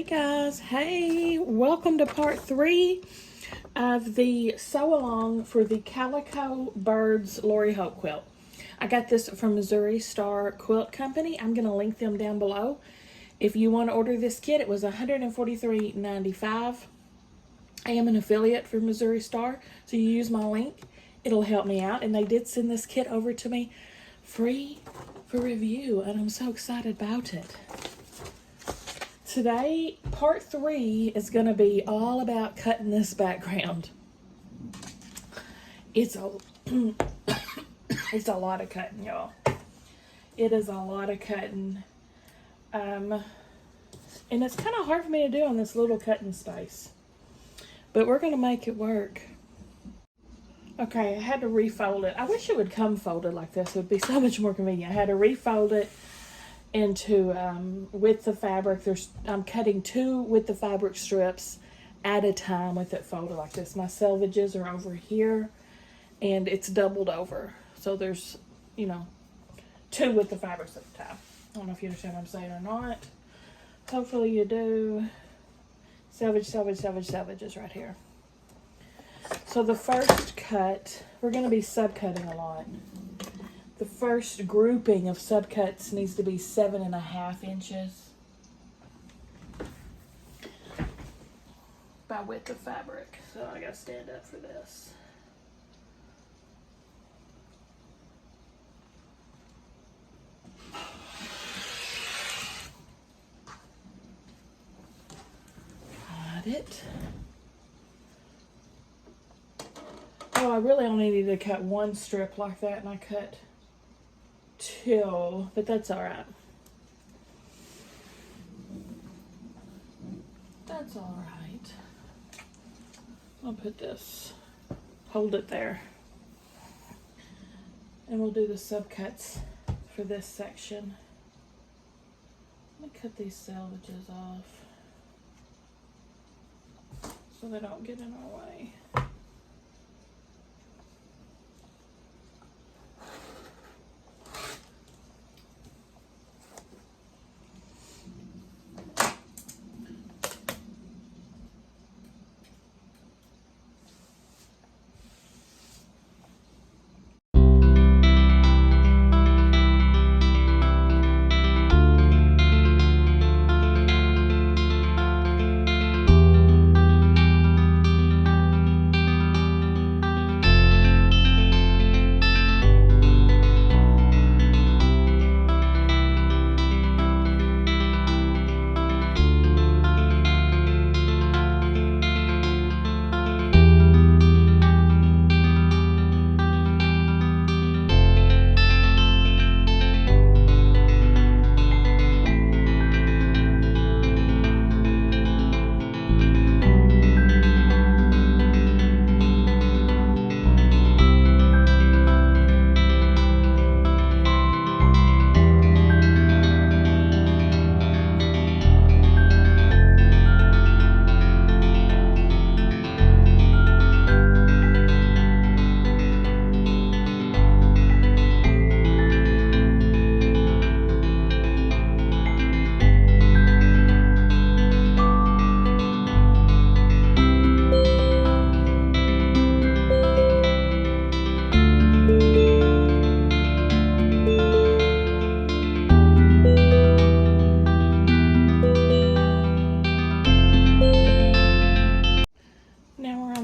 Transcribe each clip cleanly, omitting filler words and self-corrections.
guys, hey, welcome to part 3 of the sew along for the Calico Birds Lori Holt quilt. I got this from Missouri Star Quilt Company. I'm going to link them down below. If you want to order this kit, it was $143.95. I am an affiliate for Missouri Star, so you use my link. It'll help me out, and they did send this kit over to me free for review, and I'm so excited about it. Today, part 3 is going to be all about cutting this background. It's a it's a lot of cutting, y'all. It is a lot of cutting. And it's kind of hard for me to do on this little cutting space. But we're going to make it work. Okay, I had to refold it. I wish it would come folded like this. It would be so much more convenient. I had to refold it into with the fabric. I'm cutting 2 with the fabric strips at a time with it folded like this. My selvages are over here and it's doubled over, so there's 2 with the fabrics at a time. I don't know if you understand what I'm saying or not. Hopefully you do. Selvage, selvage, selvage, selvage is right here. So the first cut, we're going to be subcutting a lot. The first grouping of subcuts needs to be 7.5 inches by width of fabric. So I gotta stand up for this. Got it. Oh, I really only needed to cut 1 strip like that, and I cut 2, but that's all right. That's all right. I'll put this, hold it there, and we'll do the subcuts for this section. Let me cut these selvages off so they don't get in our way.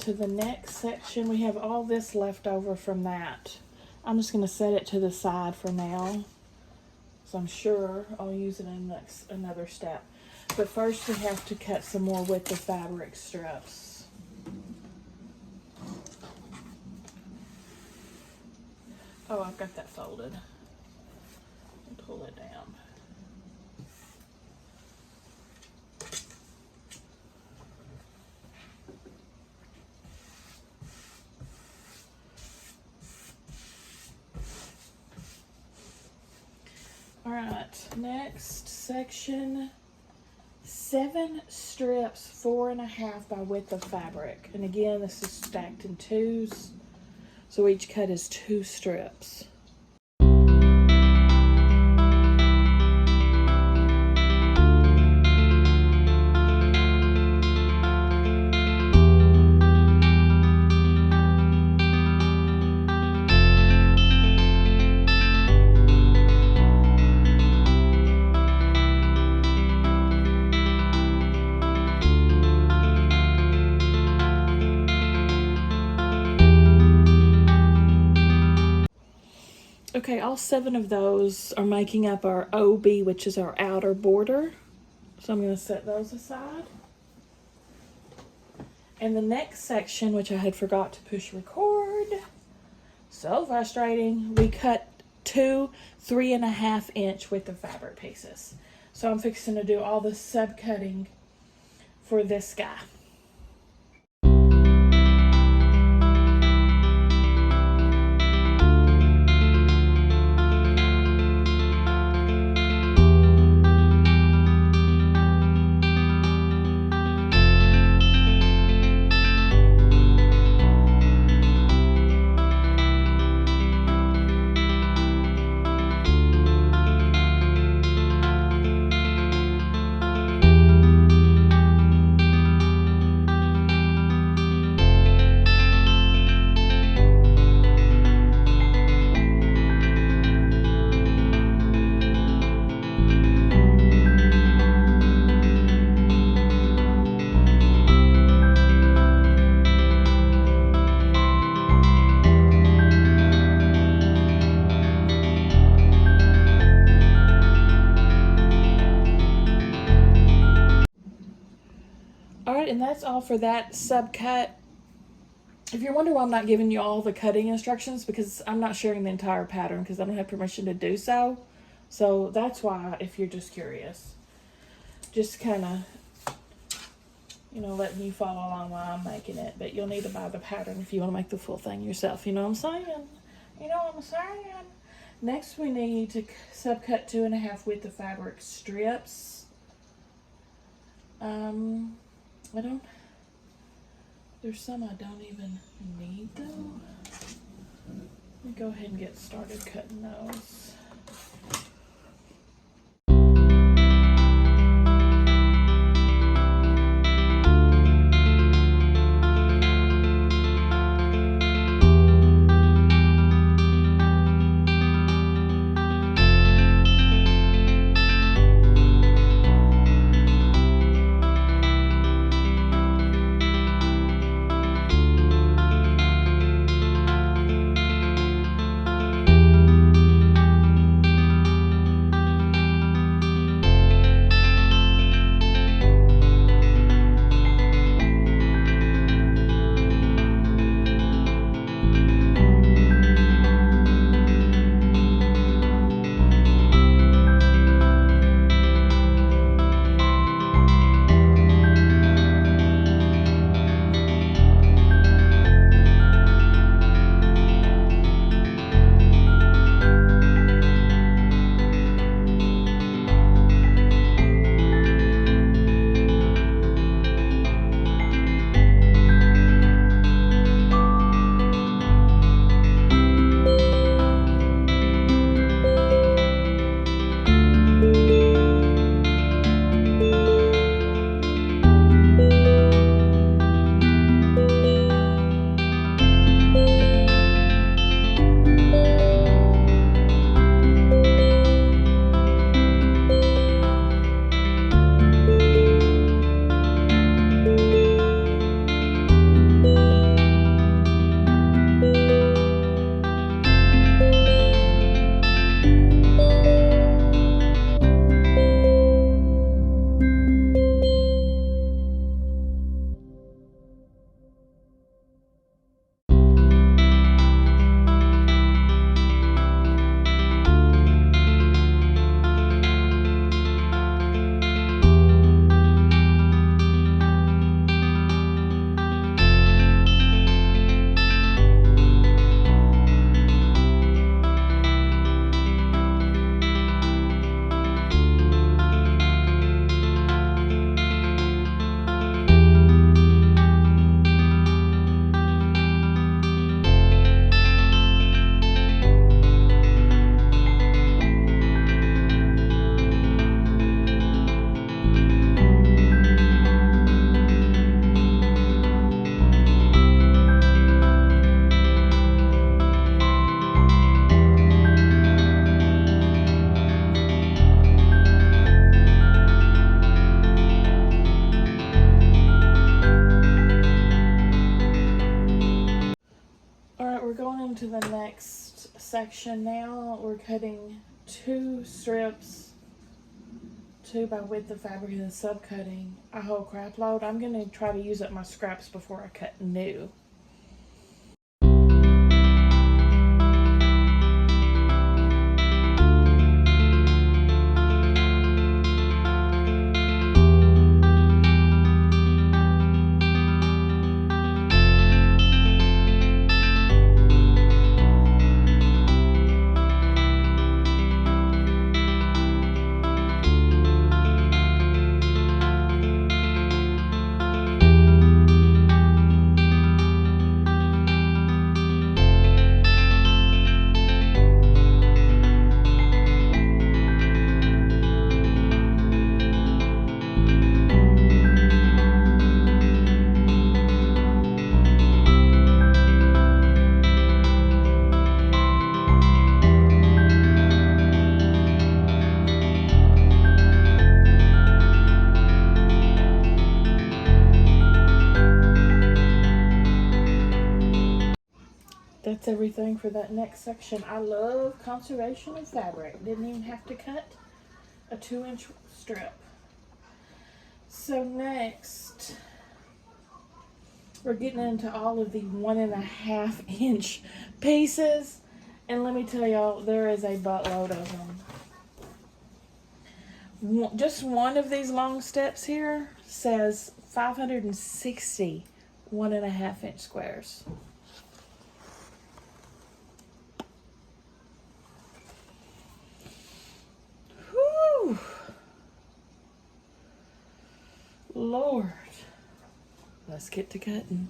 To the next section, we have all this left over from that. I'm just going to set it to the side for now, so I'm sure I'll use it in another step. But first we have to cut some more with the fabric strips. Oh, I've got that folded. I'll pull it down. All right, next section, 7 strips, 4.5 by width of fabric. And again, this is stacked in 2s, so each cut is 2 strips. Okay, all 7 of those are making up our OB, which is our outer border. So I'm going to set those aside. And the next section, which I had forgot to push record, so frustrating, we cut 2 3.5 inch width of fabric pieces. So I'm fixing to do all the sub-cutting for this guy. Alright, and that's all for that subcut. If you're wondering why I'm not giving you all the cutting instructions, because I'm not sharing the entire pattern because I don't have permission to do so. So that's why, if you're just curious. Just kind of, you know, letting you follow along while I'm making it. But you'll need to buy the pattern if you want to make the full thing yourself. You know what I'm saying? You know what I'm saying? Next we need to subcut 2.5 width of fabric strips. There's some I don't even need though. Let me go ahead and get started cutting those. section now. We're cutting 2 strips, 2 by width of fabric, and then subcutting a whole crap load. I'm going to try to use up my scraps before I cut new. That's everything for that next section. I love conservation of fabric. Didn't even have to cut a 2-inch strip. So next, we're getting into all of the 1.5-inch pieces. And let me tell y'all, there is a buttload of them. Just one of these long steps here says 560 1.5-inch squares. Lord, let's get to cutting.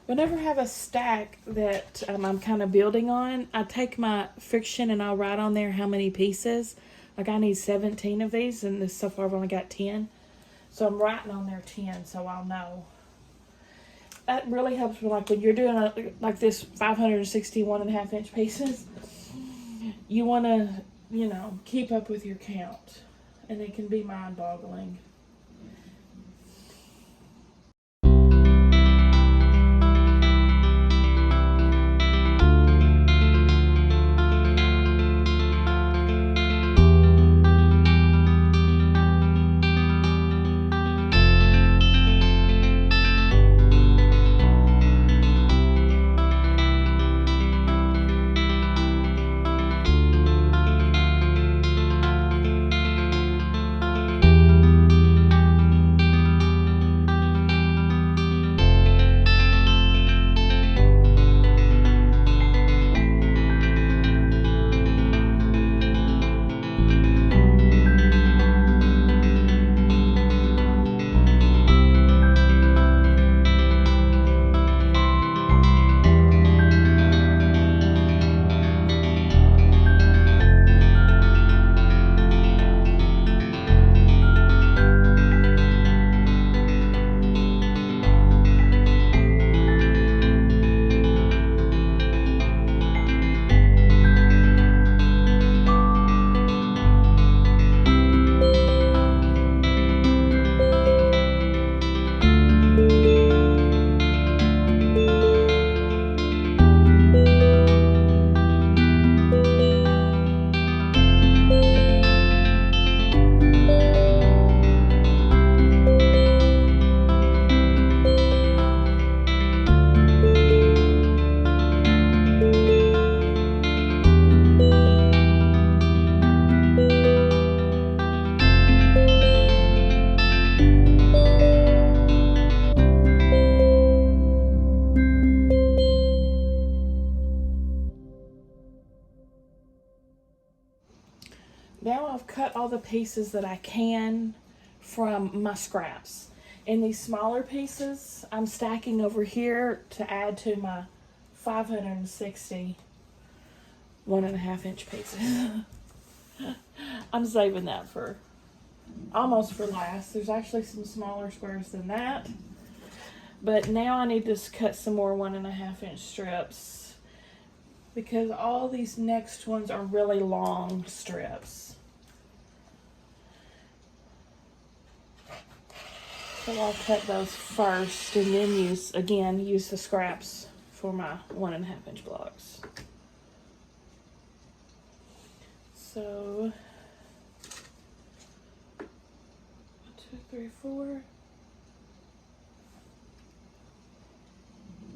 Whenever I have a stack that I'm kind of building on, I take my friction and I'll write on there how many pieces. Like I need 17 of these, and this so far I've only got 10. So I'm writing on there 10 so I'll know. That really helps me, like when you're doing like this 561.5-inch pieces, you want to, you know, keep up with your count, and it can be mind-boggling. all the pieces that I can from my scraps. And these smaller pieces I'm stacking over here to add to my 560 1.5 inch pieces. I'm saving that for almost for last. There's actually some smaller squares than that. But now I need to cut some more 1.5 inch strips because all these next ones are really long strips. So I'll cut those first and then use the scraps for my 1.5 inch blocks. So 1, 2, 3, 4.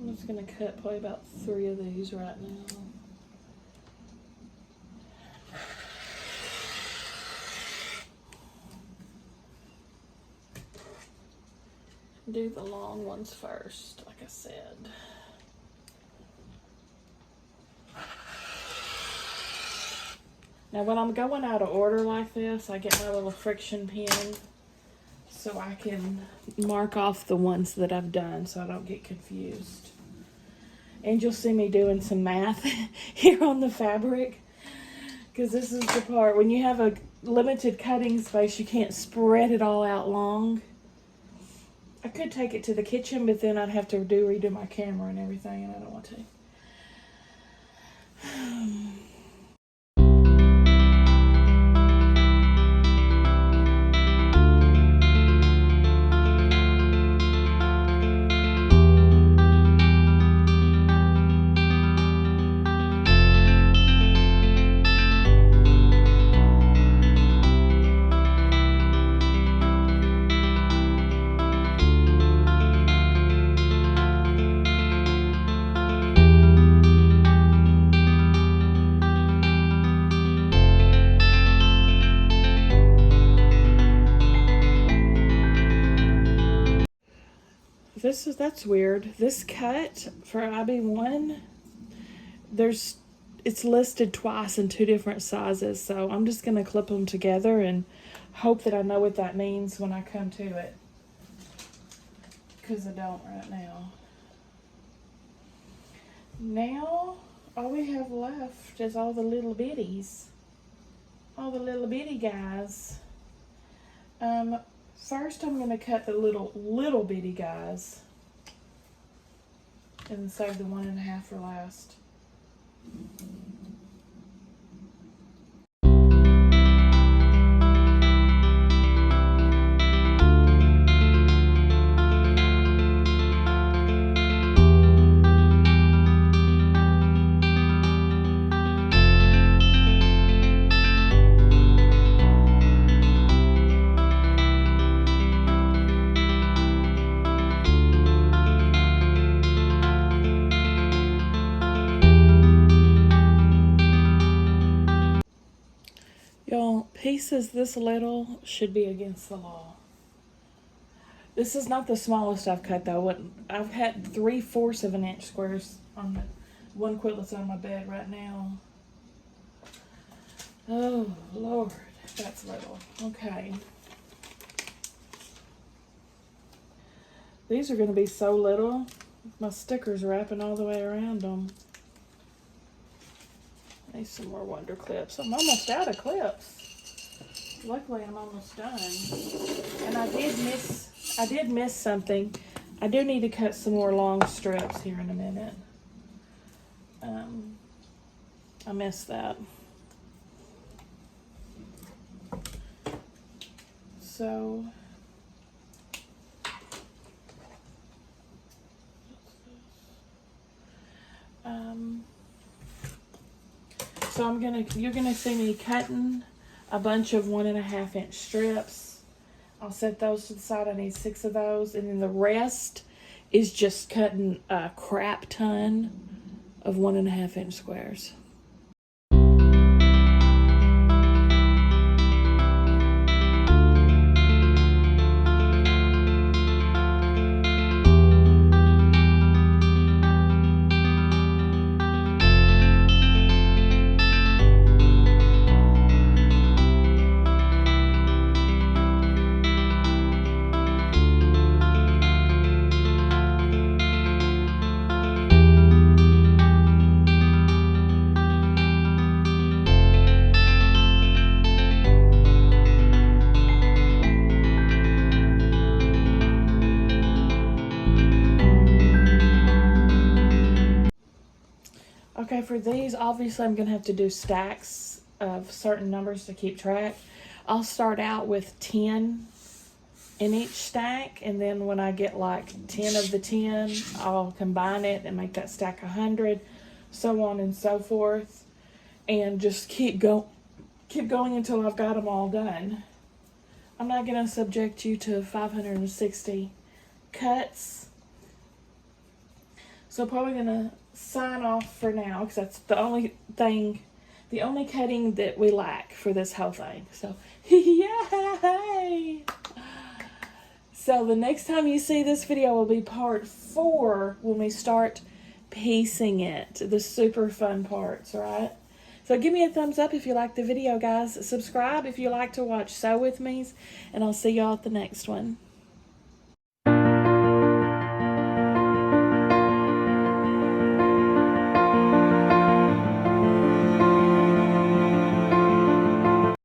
I'm just gonna cut probably about 3 of these right now. Do the long ones first, like I said. Now when I'm going out of order like this, I get my little friction pen so I can mark off the ones that I've done so I don't get confused. And you'll see me doing some math here on the fabric, because this is the part when you have a limited cutting space, you can't spread it all out long. I could take it to the kitchen, but then I'd have to redo my camera and everything, and I don't want to. That's weird. This cut for IB1, it's listed twice in 2 different sizes, so I'm just gonna clip them together and hope that I know what that means when I come to it, because I don't right now. Now all we have left is all the little bitties, all the little bitty guys. First I'm gonna cut the little bitty guys and save the 1.5 for last. Y'all, pieces this little should be against the law. This is not the smallest I've cut though. I've had 3/4 of an inch squares on the one quilt that's on my bed right now. Oh Lord, that's little. Okay. These are gonna be so little. My sticker's wrapping all the way around them. Need some more wonder clips. I'm almost out of clips. Luckily, I'm almost done. And I did miss something. I do need to cut some more long strips here in a minute. I missed that. So you're gonna see me cutting a bunch of 1.5 inch strips. I'll set those to the side. I need 6 of those, and then the rest is just cutting a crap ton of 1.5 inch squares. Okay, for these, obviously I'm going to have to do stacks of certain numbers to keep track. I'll start out with 10 in each stack, and then when I get like 10 of the 10, I'll combine it and make that stack 100, so on and so forth, and just keep going until I've got them all done. I'm not going to subject you to 560 cuts, so probably going to sign off for now, because that's the only cutting that we lack for this whole thing. So yay! So the next time you see this video will be part 4, when we start piecing it, the super fun parts, right? So give me a thumbs up if you like the video, guys. Subscribe if you like to watch Sew With Me's, and I'll see y'all at the next one.